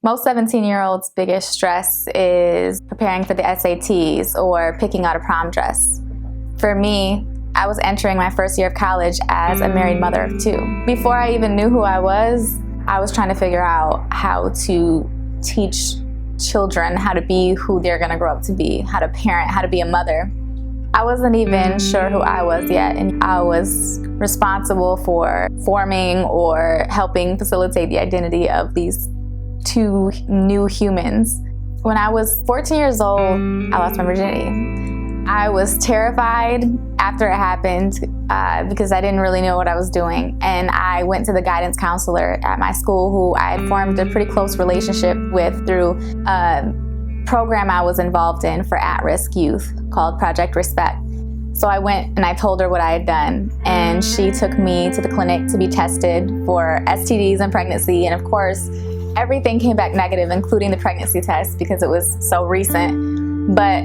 Most 17-year-olds' biggest stress is preparing for the SATs or picking out a prom dress. For me, I was entering my first year of college as a married mother of two. Before I even knew who I was trying to figure out how to teach children how to be who they're gonna grow up to be, how to parent, how to be a mother. I wasn't even sure who I was yet, and I was responsible for forming or helping facilitate the identity of these two new humans. When I was 14 years old, I lost my virginity. I was terrified after it happened because I didn't really know what I was doing. And I went to the guidance counselor at my school, who I had formed a pretty close relationship with through a program I was involved in for at-risk youth called Project Respect. So I went and I told her what I had done, and she took me to the clinic to be tested for STDs and pregnancy. And of course, everything came back negative, including the pregnancy test, because it was so recent. But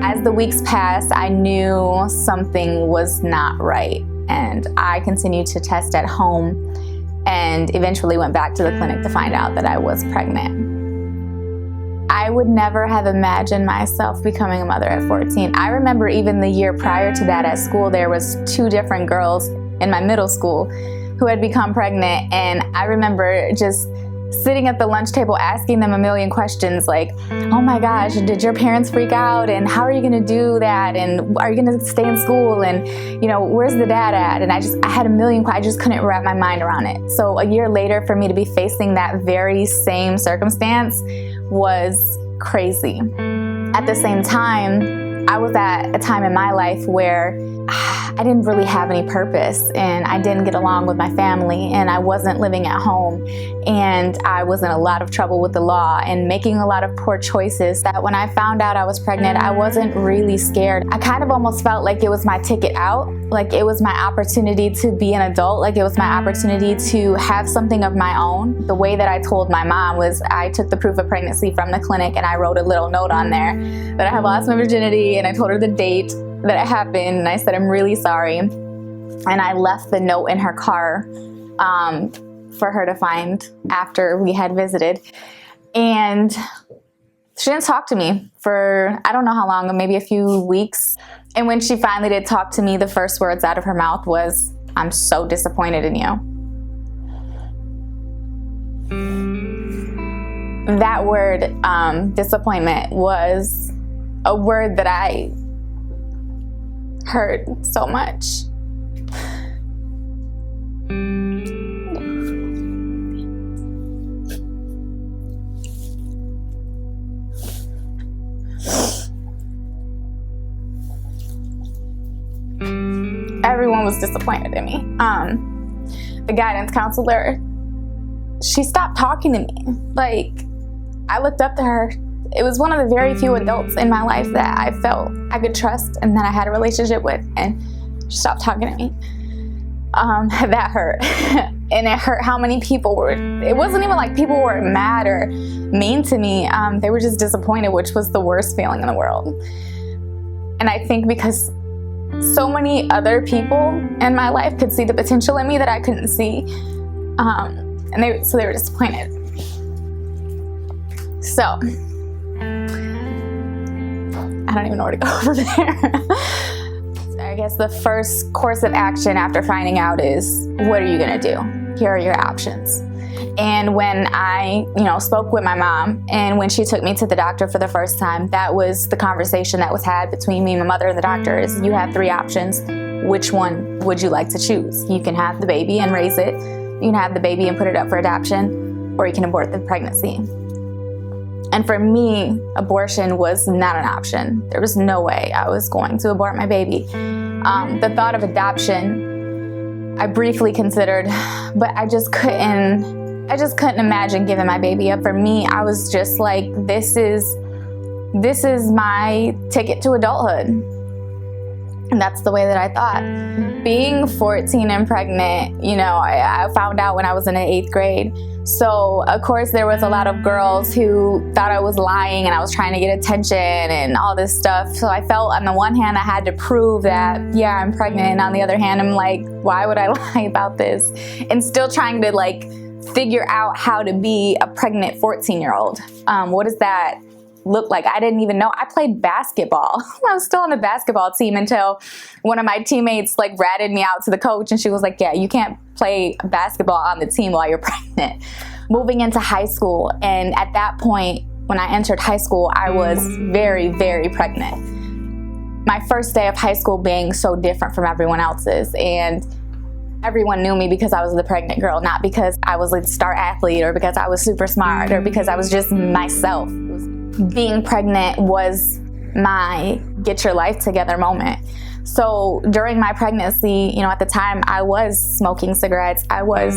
as the weeks passed, I knew something was not right, and I continued to test at home and eventually went back to the clinic to find out that I was pregnant. I would never have imagined myself becoming a mother at 14. I remember even the year prior to that at school, there was 2 different girls in my middle school who had become pregnant, and I remember just sitting at the lunch table asking them a million questions like, oh my gosh, did your parents freak out? And how are you gonna do that? And are you gonna stay in school? And where's the dad at? And I had a million, I just couldn't wrap my mind around it. So a year later, for me to be facing that very same circumstance was crazy. At the same time, I was at a time in my life where I didn't really have any purpose, and I didn't get along with my family, and I wasn't living at home, and I was in a lot of trouble with the law and making a lot of poor choices. That when I found out I was pregnant, I wasn't really scared. I kind of almost felt like it was my ticket out, like it was my opportunity to be an adult, like it was my opportunity to have something of my own. The way that I told my mom was I took the proof of pregnancy from the clinic and I wrote a little note on there that I had lost my virginity, and I told her the date that it happened, and I said, I'm really sorry. And I left the note in her car for her to find after we had visited. And she didn't talk to me for, I don't know how long, maybe a few weeks. And when she finally did talk to me, the first words out of her mouth was, I'm so disappointed in you. That word, disappointment, was a word that I heard so much. Everyone was disappointed in me. The guidance counselor, she stopped talking to me. Like, I looked up to her. It was one of the very few adults in my life that I felt I could trust and that I had a relationship with, and she stopped talking to me. That hurt. And it hurt how many people were, it wasn't even like people were mad or mean to me. They were just disappointed, which was the worst feeling in the world. And I think because so many other people in my life could see the potential in me that I couldn't see. So they were disappointed. So, I don't even know where to go from there. I guess the first course of action after finding out is, what are you gonna do? Here are your options. And when I, spoke with my mom, and when she took me to the doctor for the first time, that was the conversation that was had between me and my mother and the doctor is, you have 3 options. Which one would you like to choose? You can have the baby and raise it. You can have the baby and put it up for adoption, or you can abort the pregnancy. And for me, abortion was not an option. There was no way I was going to abort my baby. The thought of adoption, I briefly considered, but I just couldn't imagine giving my baby up. For me, I was just like, this is my ticket to adulthood. And that's the way that I thought. Being 14 and pregnant, I found out when I was in the 8th grade. So, of course, there was a lot of girls who thought I was lying and I was trying to get attention and all this stuff. So I felt on the one hand I had to prove that, yeah, I'm pregnant. And on the other hand, I'm like, why would I lie about this? And still trying to figure out how to be a pregnant 14-year-old. What does that look like? I didn't even know. I played basketball. I was still on the basketball team until one of my teammates like ratted me out to the coach, and she was like, yeah, you can't play basketball on the team while you're pregnant. Moving into high school, and at that point, when I entered high school, I was very, very pregnant. My first day of high school being so different from everyone else's, and everyone knew me because I was the pregnant girl, not because I was a star athlete or because I was super smart or because I was just myself. Being pregnant was my get your life together moment. So during my pregnancy, at the time I was smoking cigarettes. I was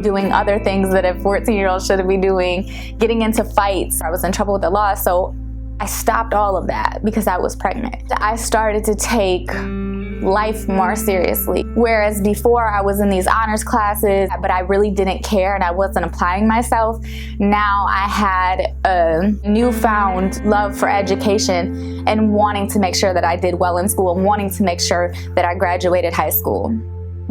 doing other things that a 14-year-old shouldn't be doing, getting into fights. I was in trouble with the law. So I stopped all of that because I was pregnant. I started to take life more seriously. Whereas before I was in these honors classes, but I really didn't care and I wasn't applying myself. Now I had a newfound love for education and wanting to make sure that I did well in school and wanting to make sure that I graduated high school.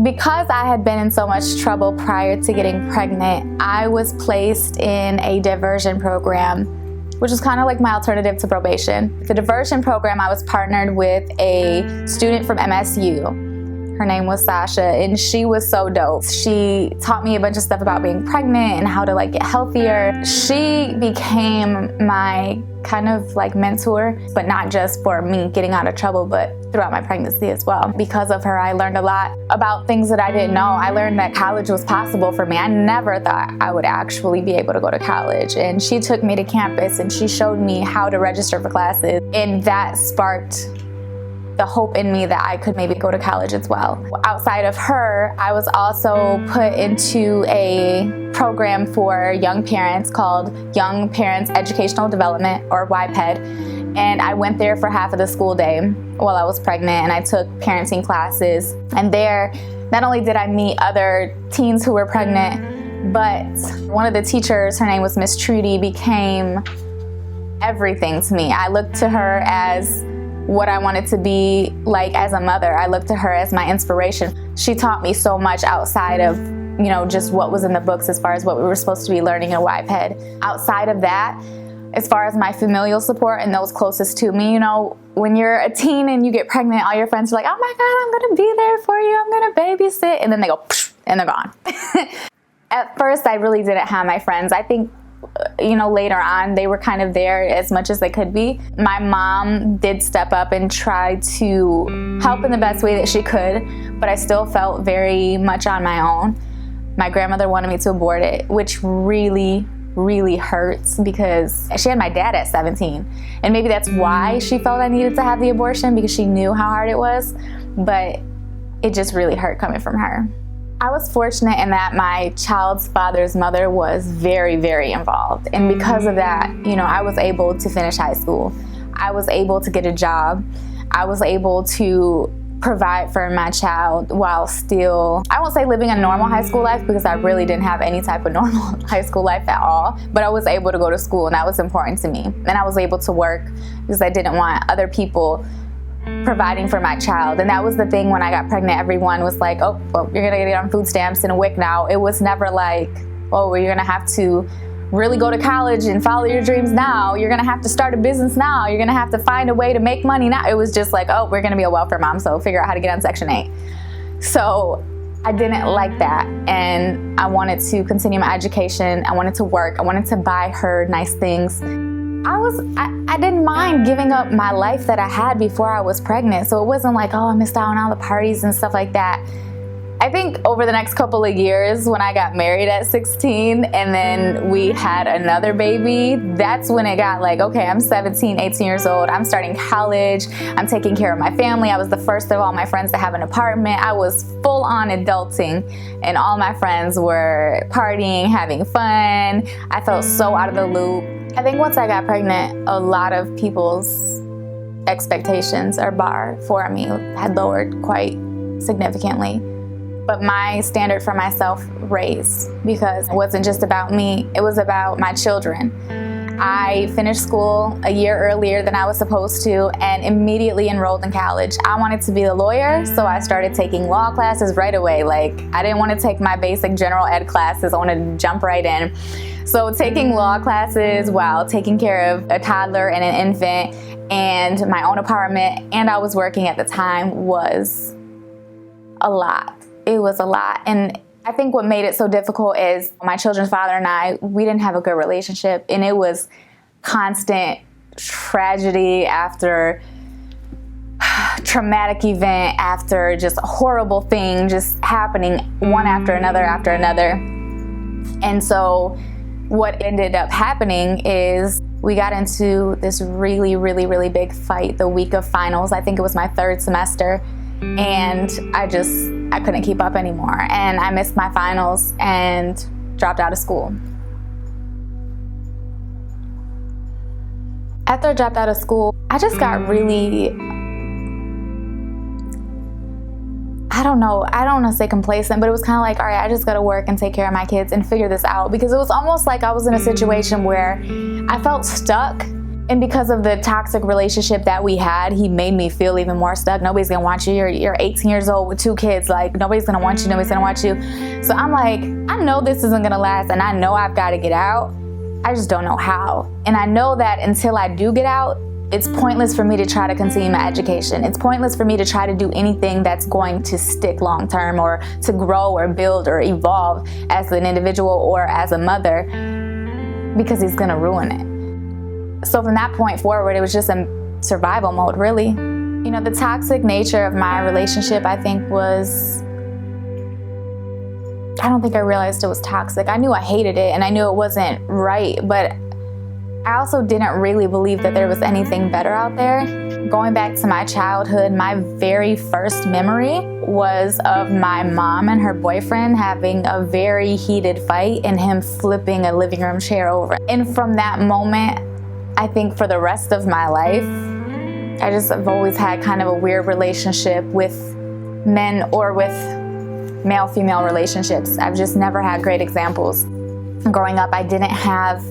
Because I had been in so much trouble prior to getting pregnant, I was placed in a diversion program, which is kind of like my alternative to probation. The diversion program, I was partnered with a student from MSU. Her name was Sasha, and she was so dope. She taught me a bunch of stuff about being pregnant and how to get healthier. She became my kind of mentor, but not just for me getting out of trouble, but throughout my pregnancy as well. Because of her, I learned a lot about things that I didn't know. I learned that college was possible for me. I never thought I would actually be able to go to college. And she took me to campus and she showed me how to register for classes. And that sparked the hope in me that I could maybe go to college as well. Outside of her, I was also put into a program for young parents called Young Parents Educational Development, or YPED. And I went there for half of the school day while I was pregnant, and I took parenting classes. And there, not only did I meet other teens who were pregnant, but one of the teachers, her name was Miss Trudy, became everything to me. I looked to her as what I wanted to be like as a mother. I looked to her as my inspiration. She taught me so much outside of, just what was in the books as far as what we were supposed to be learning in YPED. Outside of that, as far as my familial support and those closest to me, when you're a teen and you get pregnant, all your friends are like, oh my God, I'm gonna be there for you, I'm gonna babysit, and then they go, and they're gone. At first, I really didn't have my friends. I think later on, they were kind of there as much as they could be. My mom did step up and try to help in the best way that she could, but I still felt very much on my own. My grandmother wanted me to abort it, which really, really hurts because she had my dad at 17. And maybe that's why she felt I needed to have the abortion, because she knew how hard it was, but it just really hurt coming from her. I was fortunate in that my child's father's mother was very, very involved. And because of that, I was able to finish high school. I was able to get a job. I was able to provide for my child while still, I won't say living a normal high school life, because I really didn't have any type of normal high school life at all. But I was able to go to school, and that was important to me. And I was able to work because I didn't want other people providing for my child. And that was the thing when I got pregnant. Everyone was like, oh, well, you're gonna get on food stamps and a WIC now. It was never like, oh, well, you're gonna have to really go to college and follow your dreams now. You're gonna have to start a business now. You're gonna have to find a way to make money now. It was just like, oh, we're gonna be a welfare mom, so figure out how to get on Section 8. So I didn't like that, and I wanted to continue my education. I wanted to work. I wanted to buy her nice things. I didn't mind giving up my life that I had before I was pregnant. So it wasn't like, oh, I missed out on all the parties and stuff like that. I think over the next couple of years, when I got married at 16 and then we had another baby, that's when it got like, okay, I'm 17, 18 years old. I'm starting college. I'm taking care of my family. I was the first of all my friends to have an apartment. I was full on adulting, and all my friends were partying, having fun. I felt so out of the loop. I think once I got pregnant, a lot of people's expectations or bar for me had lowered quite significantly. But my standard for myself raised, because it wasn't just about me, it was about my children. I finished school a year earlier than I was supposed to and immediately enrolled in college. I wanted to be a lawyer, so I started taking law classes right away. Like, I didn't want to take my basic general ed classes. I wanted to jump right in. So taking law classes while taking care of a toddler and an infant and my own apartment, and I was working at the time, was a lot. It was a lot. And I think what made it so difficult is my children's father and I, we didn't have a good relationship, and it was constant tragedy after traumatic event after just a horrible thing just happening one after another after another. And so what ended up happening is we got into this really, really, really big fight the week of finals. I think it was my third semester. And I couldn't keep up anymore. And I missed my finals and dropped out of school. After I dropped out of school, I just got really, I don't want to say complacent, but it was kind of like, all right, I just got to work and take care of my kids and figure this out. Because it was almost like I was in a situation where I felt stuck. And because of the toxic relationship that we had, he made me feel even more stuck. Nobody's gonna want you. You're 18 years old with 2 kids. Like, nobody's gonna want you. Nobody's gonna want you. So I'm like, I know this isn't gonna last, and I know I've got to get out. I just don't know how. And I know that until I do get out, it's pointless for me to try to continue my education. It's pointless for me to try to do anything that's going to stick long term or to grow or build or evolve as an individual or as a mother, because he's gonna ruin it. So from that point forward, it was just a survival mode, really. You know, the toxic nature of my relationship, I think, I don't think I realized it was toxic. I knew I hated it and I knew it wasn't right, but I also didn't really believe that there was anything better out there. Going back to my childhood, my very first memory was of my mom and her boyfriend having a very heated fight and him flipping a living room chair over. And from that moment, I think for the rest of my life, I've always had kind of a weird relationship with men or with male-female relationships. I've just never had great examples. Growing up, I didn't have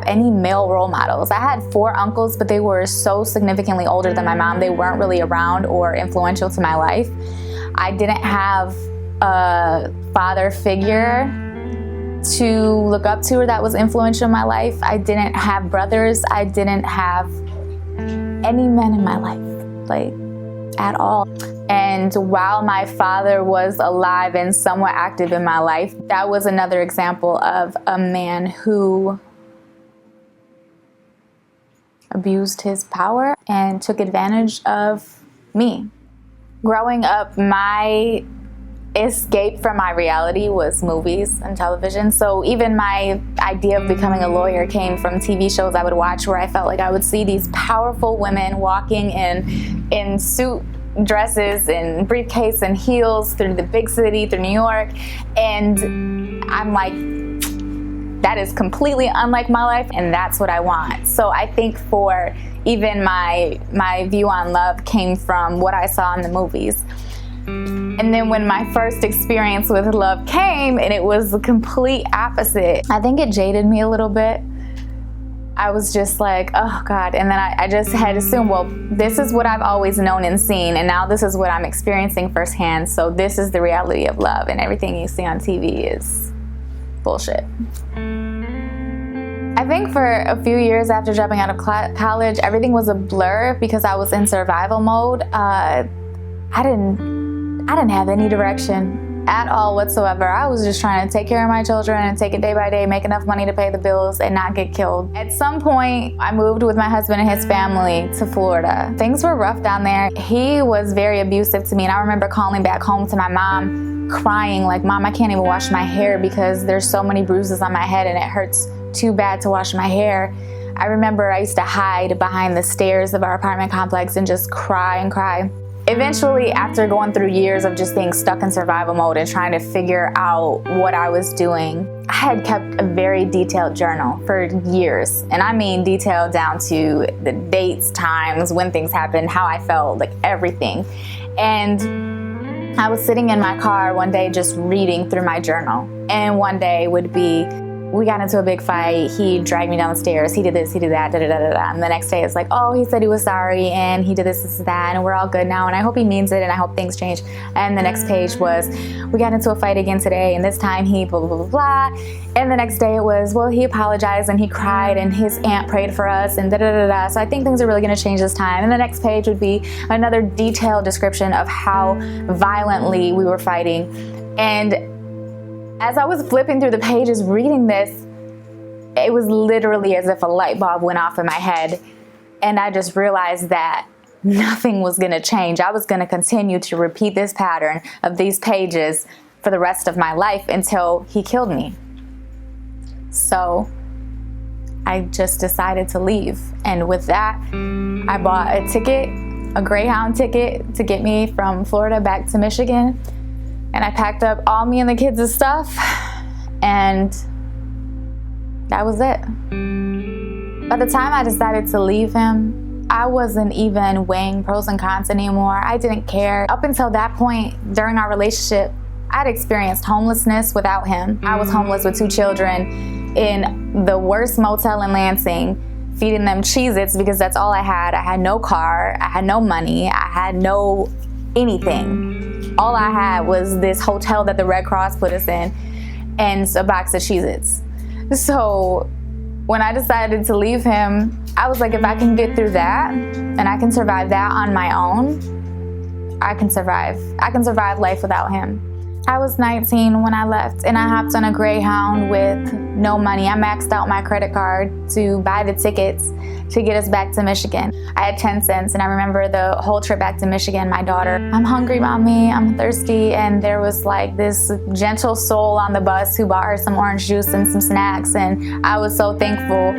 any male role models. I had 4 uncles, but they were so significantly older than my mom. They weren't really around or influential to my life. I didn't have a father figure to look up to or that was influential in my life. I didn't have brothers. I didn't have any men in my life, like, at all. And while my father was alive and somewhat active in my life, that was another example of a man who abused his power and took advantage of me. Growing up, my escape from my reality was movies and television. So even my idea of becoming a lawyer came from TV shows I would watch, where I felt like I would see these powerful women walking in suit dresses and briefcase and heels through the big city, through New York, and I'm like, that is completely unlike my life, and that's what I want. So I think for even my view on love came from what I saw in the movies. And then when my first experience with love came, and it was the complete opposite, I think it jaded me a little bit. I was just like, oh God. And then I just had assumed, well, this is what I've always known and seen, and now this is what I'm experiencing firsthand. So this is the reality of love, and everything you see on TV is bullshit. I think for a few years after dropping out of college, everything was a blur because I was in survival mode. I didn't have any direction at all whatsoever. I was just trying to take care of my children and take it day by day, make enough money to pay the bills and not get killed. At some point, I moved with my husband and his family to Florida. Things were rough down there. He was very abusive to me, and I remember calling back home to my mom, crying like, Mom, I can't even wash my hair because there's so many bruises on my head and it hurts too bad to wash my hair. I remember I used to hide behind the stairs of our apartment complex and just cry and cry. Eventually, after going through years of just being stuck in survival mode and trying to figure out what I was doing, I had kept a very detailed journal for years. And I mean detailed down to the dates, times, when things happened, how I felt, like everything. And I was sitting in my car one day just reading through my journal. And one day would be We got into a big fight. He dragged me down the stairs. He did this, he did that, da da da da da. And the next day it's like, oh, he said he was sorry and he did this, that, and we're all good now. And I hope he means it and I hope things change. And the next page was, we got into a fight again today and this time he blah, blah, blah, blah. And the next day it was, well, he apologized and he cried and his aunt prayed for us and da da da da. So I think things are really gonna change this time. And the next page would be another detailed description of how violently we were fighting. And as I was flipping through the pages reading this, it was literally as if a light bulb went off in my head. And I just realized that nothing was gonna change. I was gonna continue to repeat this pattern of these pages for the rest of my life until he killed me. So I just decided to leave. And with that, I bought a ticket, a Greyhound ticket to get me from Florida back to Michigan. And I packed up all me and the kids' stuff, and that was it. By the time I decided to leave him, I wasn't even weighing pros and cons anymore. I didn't care. Up until that point during our relationship, I'd experienced homelessness without him. I was homeless with 2 children in the worst motel in Lansing, feeding them Cheez-Its because that's all I had. I had no car, I had no money, I had no anything. All I had was this hotel that the Red Cross put us in and a box of Cheez-Its. So when I decided to leave him, I was like, if I can get through that and I can survive that on my own, I can survive life without him. I was 19 when I left and I hopped on a Greyhound with no money. I maxed out my credit card to buy the tickets to get us back to Michigan. I had 10 cents and I remember the whole trip back to Michigan, my daughter, I'm hungry, mommy, I'm thirsty. And there was like this gentle soul on the bus who bought her some orange juice and some snacks. And I was so thankful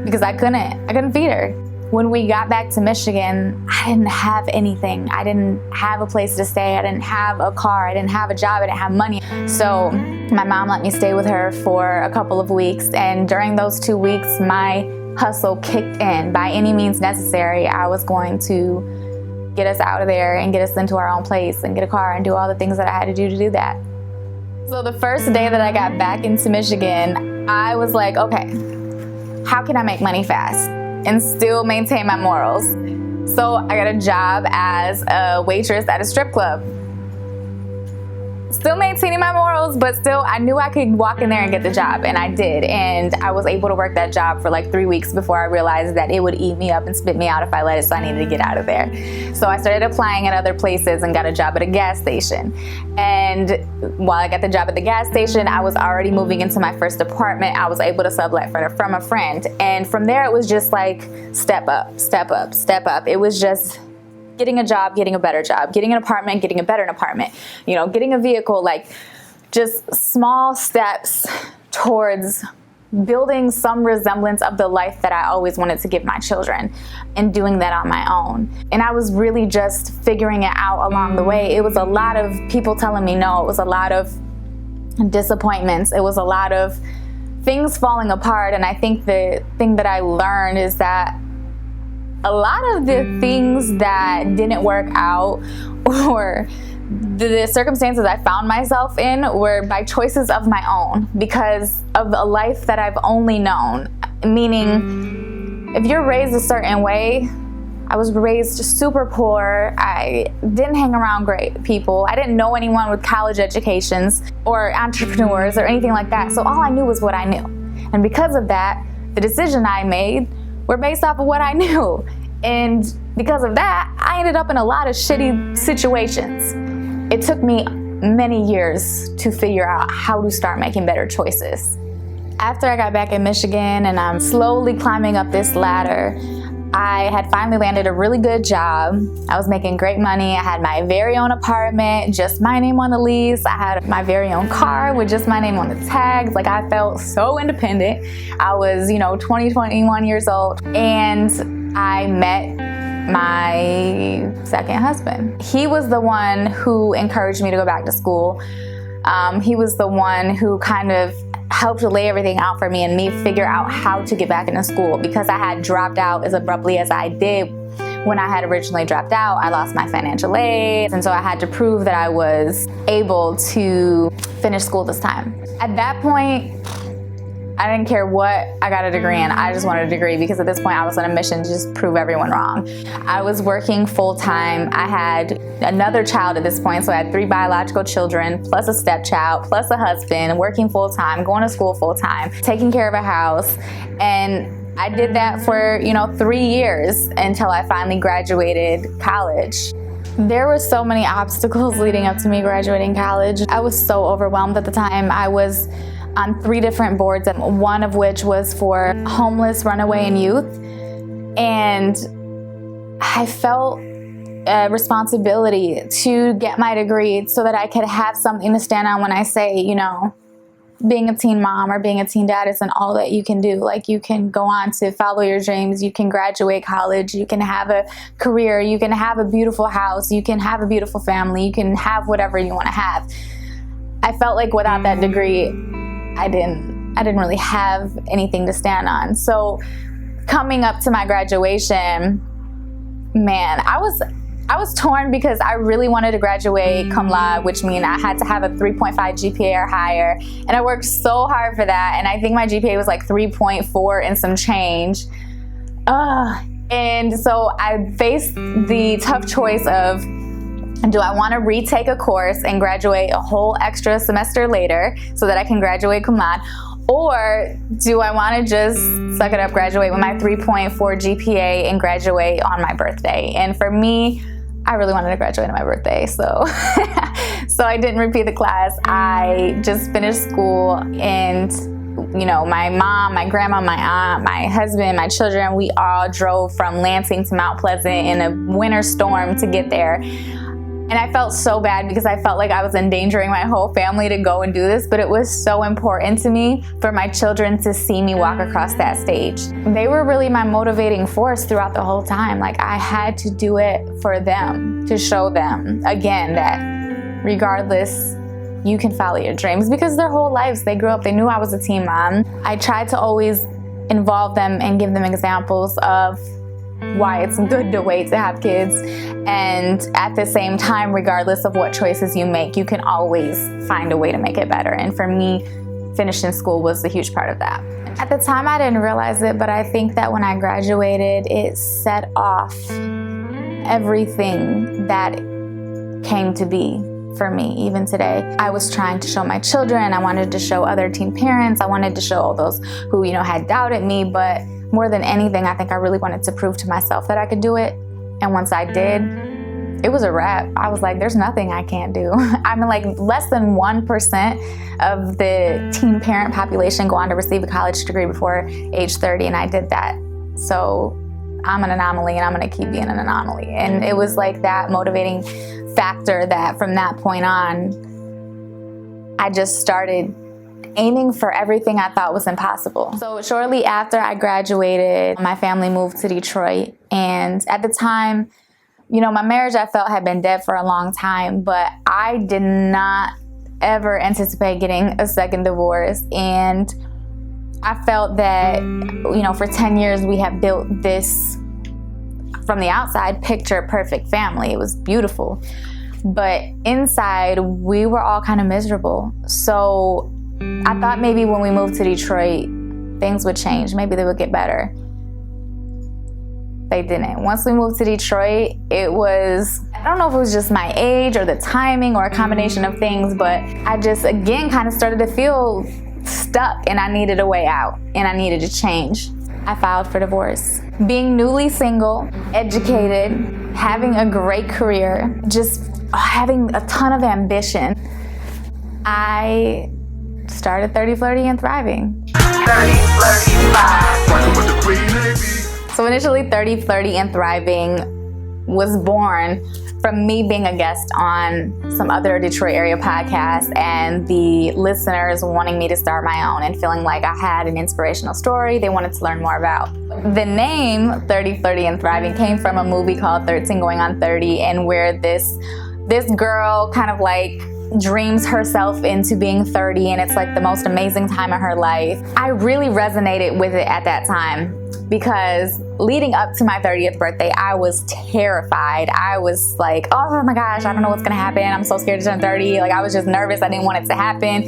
because I couldn't feed her. When we got back to Michigan, I didn't have anything. I didn't have a place to stay. I didn't have a car. I didn't have a job. I didn't have money. So my mom let me stay with her for a couple of weeks. And during those 2 weeks, my hustle kicked in. By any means necessary, I was going to get us out of there and get us into our own place and get a car and do all the things that I had to do that. So the first day that I got back into Michigan, I was like, okay, how can I make money fast and still maintain my morals? So I got a job as a waitress at a strip club. Still maintaining my morals, but still I knew I could walk in there and get the job, and I did. And I was able to work that job for like 3 weeks before I realized that it would eat me up and spit me out if I let it, so I needed to get out of there. So I started applying at other places and got a job at a gas station. And while I got the job at the gas station, I was already moving into my first apartment. I was able to sublet from a friend. And from there, it was just like step up, step up, step up. It was just getting a job, getting a better job, getting an apartment, getting a better apartment, getting a vehicle, like just small steps towards building some resemblance of the life that I always wanted to give my children, and doing that on my own. And I was really just figuring it out along the way. It was a lot of people telling me no. It was a lot of disappointments. It was a lot of things falling apart. And I think the thing that I learned is that a lot of the things that didn't work out or the circumstances I found myself in were by choices of my own, because of a life that I've only known. Meaning, if you're raised a certain way, I was raised super poor. I didn't hang around great people. I didn't know anyone with college educations or entrepreneurs or anything like that. So all I knew was what I knew. And because of that, the decision I made were based off of what I knew. And because of that, I ended up in a lot of shitty situations. It took me many years to figure out how to start making better choices. After I got back in Michigan and I'm slowly climbing up this ladder, I had finally landed a really good job. I was making great money. I had my very own apartment, just my name on the lease. I had my very own car with just my name on the tags. Like, I felt so independent. I was, 21 years old, and I met my second husband. He was the one who encouraged me to go back to school. He was the one who kind of helped to lay everything out for me and me figure out how to get back into school, because I had dropped out as abruptly as I did. When I had originally dropped out, I lost my financial aid, and so I had to prove that I was able to finish school this time. At that point, I didn't care what I got a degree in. I just wanted a degree because at this point I was on a mission to just prove everyone wrong. I was working full-time. I had another child at this point, so I had 3 biological children, plus a stepchild, plus a husband, working full-time, going to school full-time, taking care of a house. And I did that for, 3 years until I finally graduated college. There were so many obstacles leading up to me graduating college. I was so overwhelmed at the time. I was on 3 different boards, one of which was for homeless, runaway, and youth. And I felt a responsibility to get my degree so that I could have something to stand on when I say, being a teen mom or being a teen dad isn't all that you can do. Like, you can go on to follow your dreams, you can graduate college, you can have a career, you can have a beautiful house, you can have a beautiful family, you can have whatever you want to have. I felt like without that degree, I didn't really have anything to stand on. So coming up to my graduation, man, I was torn because I really wanted to graduate cum laude, which means I had to have a 3.5 GPA or higher. And I worked so hard for that. And I think my GPA was like 3.4 and some change. And so I faced the tough choice of, do I want to retake a course and graduate a whole extra semester later so that I can graduate cum laude? Or do I want to just suck it up, graduate with my 3.4 GPA and graduate on my birthday? And for me, I really wanted to graduate on my birthday, so so I didn't repeat the class. I just finished school, and my mom, my grandma, my aunt, my husband, my children, we all drove from Lansing to Mount Pleasant in a winter storm to get there. And I felt so bad because I felt like I was endangering my whole family to go and do this, but it was so important to me for my children to see me walk across that stage. They were really my motivating force throughout the whole time. Like, I had to do it for them, to show them, again, that regardless, you can follow your dreams, because their whole lives, they grew up, they knew I was a teen mom. I tried to always involve them and give them examples of why it's good to wait to have kids, and at the same time, regardless of what choices you make, you can always find a way to make it better. And for me, finishing school was a huge part of that. At the time, I didn't realize it, but I think that when I graduated, it set off everything that came to be for me. Even today, I was trying to show my children, I wanted to show other teen parents, I wanted to show all those who had doubted me, but more than anything, I think I really wanted to prove to myself that I could do it. And once I did, it was a wrap. I was like, there's nothing I can't do. I mean, like, less than 1% of the teen parent population go on to receive a college degree before age 30, and I did that. So I'm an anomaly, and I'm gonna keep being an anomaly. And it was like that motivating factor that from that point on, I just started aiming for everything I thought was impossible. So shortly after I graduated, my family moved to Detroit. And at the time, my marriage, I felt, had been dead for a long time, but I did not ever anticipate getting a second divorce. And I felt that, for 10 years, we had built this, from the outside, picture perfect family. It was beautiful. But inside, we were all kind of miserable. So I thought maybe when we moved to Detroit, things would change. Maybe they would get better. They didn't. Once we moved to Detroit, it was, I don't know if it was just my age or the timing or a combination of things, but I just, again, kind of started to feel stuck, and I needed a way out, and I needed to change. I filed for divorce. Being newly single, educated, having a great career, just having a ton of ambition, I started 30, Flirty, and Thriving. 30, Flirty, Thrive. So initially, 30, Flirty, and Thriving was born from me being a guest on some other Detroit area podcasts, and the listeners wanting me to start my own and feeling like I had an inspirational story they wanted to learn more about. The name 30, Flirty, and Thriving came from a movie called 13 Going on 30, and where this girl kind of like dreams herself into being 30, and it's like the most amazing time of her life. I really resonated with it at that time because leading up to my 30th birthday, I was terrified. I was like, oh my gosh, I don't know what's gonna happen. I'm so scared to turn 30. Like, I was just nervous. I didn't want it to happen.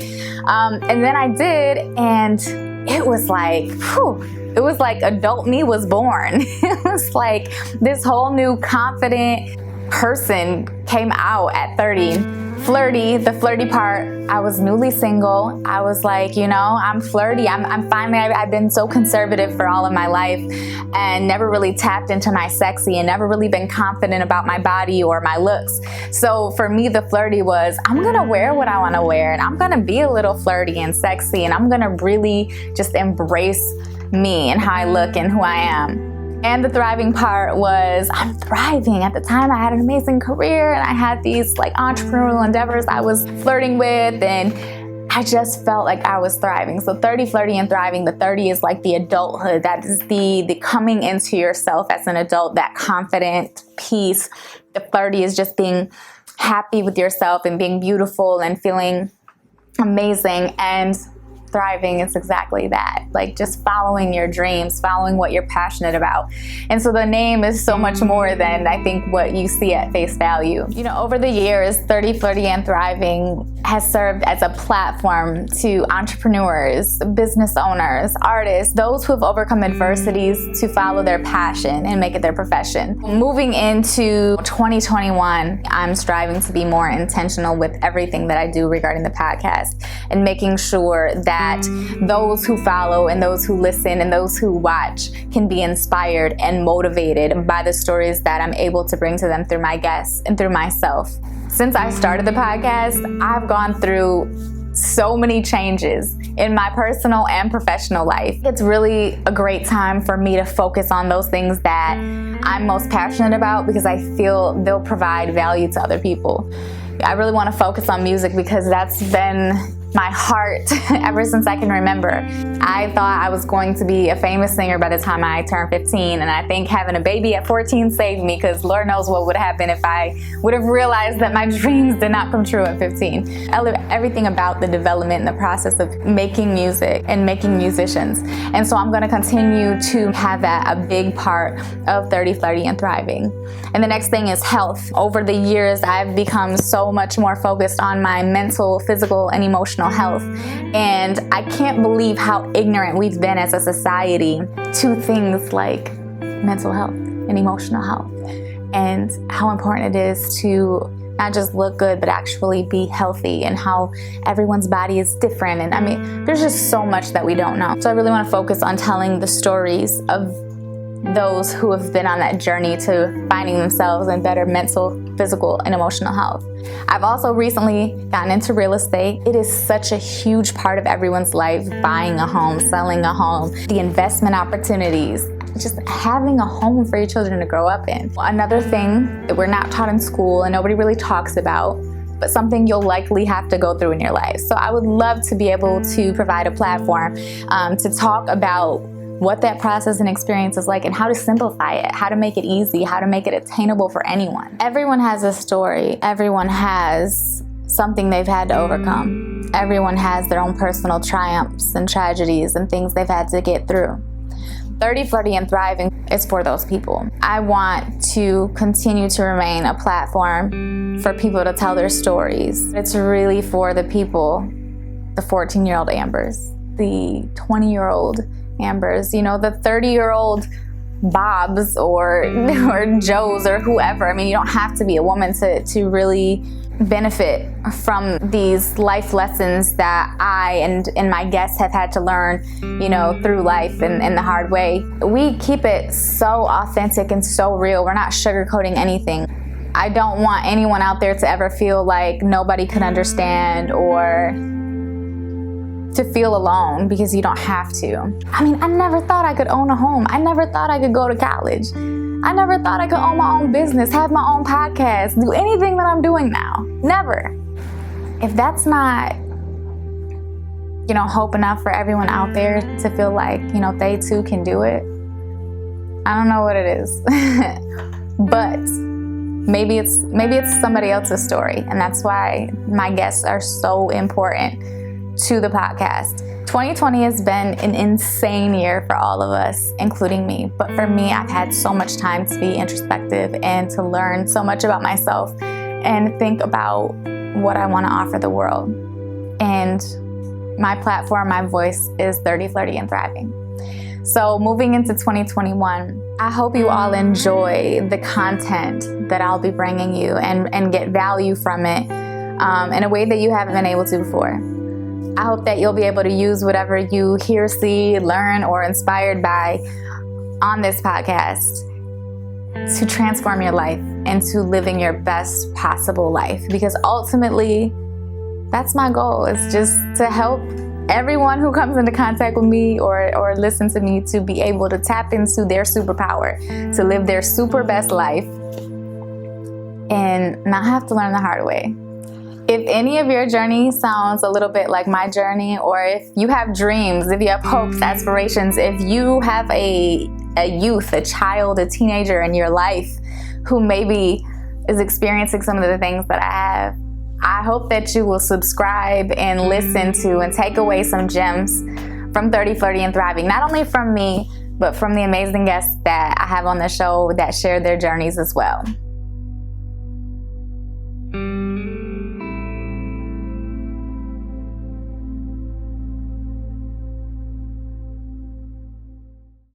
And then I did, and it was like, whew, it was like adult me was born. It was like this whole new confident person came out at 30. Flirty, the flirty part, I was newly single. I was like, I'm flirty. I'm finally, I've been so conservative for all of my life and never really tapped into my sexy and never really been confident about my body or my looks. So for me, the flirty was, I'm gonna wear what I wanna wear and I'm gonna be a little flirty and sexy and I'm gonna really just embrace me and how I look and who I am. And the thriving part was, I'm thriving. At the time, I had an amazing career and I had these like entrepreneurial endeavors I was flirting with, and I just felt like I was thriving. So 30, flirty, and thriving. The 30 is like the adulthood. That is the coming into yourself as an adult, that confident piece. The flirty is just being happy with yourself and being beautiful and feeling amazing. And thriving is exactly that, like just following your dreams, following what you're passionate about. And so the name is so much more than I think what you see at face value. Over the years, 30, Flirty, and Thriving has served as a platform to entrepreneurs, business owners, artists, those who have overcome adversities to follow their passion and make it their profession. Moving into 2021, I'm striving to be more intentional with everything that I do regarding the podcast and making sure that those who follow and those who listen and those who watch can be inspired and motivated by the stories that I'm able to bring to them through my guests and through myself. Since I started the podcast, I've gone through so many changes in my personal and professional life. It's really a great time for me to focus on those things that I'm most passionate about because I feel they'll provide value to other people. I really want to focus on music because that's been my heart ever since I can remember. I thought I was going to be a famous singer by the time I turned 15, and I think having a baby at 14 saved me because Lord knows what would happen if I would have realized that my dreams did not come true at 15. I love everything about the development and the process of making music and making musicians. And so I'm going to continue to have that a big part of 30, Flirty, and Thriving. And the next thing is health. Over the years, I've become so much more focused on my mental, physical, and emotional health. And I can't believe how ignorant we've been as a society to things like mental health and emotional health, and how important it is to not just look good, but actually be healthy, and how everyone's body is different. And I mean, there's just so much that we don't know. So I really want to focus on telling the stories of those who have been on that journey to finding themselves in better mental, physical, and emotional health. I've also recently gotten into real estate. It is such a huge part of everyone's life, buying a home, selling a home, the investment opportunities, just having a home for your children to grow up in. Another thing that we're not taught in school and nobody really talks about, but something you'll likely have to go through in your life. So I would love to be able to provide a platform to talk about what that process and experience is like and how to simplify it, how to make it easy, how to make it attainable for anyone. Everyone has a story. Everyone has something they've had to overcome. Everyone has their own personal triumphs and tragedies and things they've had to get through. 30, Flirty, and Thriving is for those people. I want to continue to remain a platform for people to tell their stories. It's really for the people, the 14-year-old Ambers, the 20-year-old Ambers, the 30-year-old Bobs or Joes or whoever. I mean, you don't have to be a woman to really benefit from these life lessons that I and my guests have had to learn, through life and the hard way. We keep it so authentic and so real. We're not sugarcoating anything. I don't want anyone out there to ever feel like nobody can understand or to feel alone, because you don't have to. I mean, I never thought I could own a home. I never thought I could go to college. I never thought I could own my own business, have my own podcast, do anything that I'm doing now. Never. If that's not, hope enough for everyone out there to feel like, they too can do it, I don't know what it is. But maybe it's somebody else's story, and that's why my guests are so important to the podcast. 2020 has been an insane year for all of us, including me. But for me, I've had so much time to be introspective and to learn so much about myself and think about what I want to offer the world. And My platform, my voice is 30, Flirty, and Thriving. So moving into 2021, I hope you all enjoy the content that I'll be bringing you and get value from it in a way that you haven't been able to before. I hope that you'll be able to use whatever you hear, see, learn, or inspired by on this podcast to transform your life into living your best possible life. Because ultimately, that's my goal, is just to help everyone who comes into contact with me or listen to me to be able to tap into their superpower, to live their super best life and not have to learn the hard way. If any of your journey sounds a little bit like my journey, or if you have dreams, if you have hopes, aspirations, if you have a youth, a child, a teenager in your life who maybe is experiencing some of the things that I have, I hope that you will subscribe and listen to and take away some gems from 30, Flirty, and Thriving. Not only from me, but from the amazing guests that I have on the show that share their journeys as well.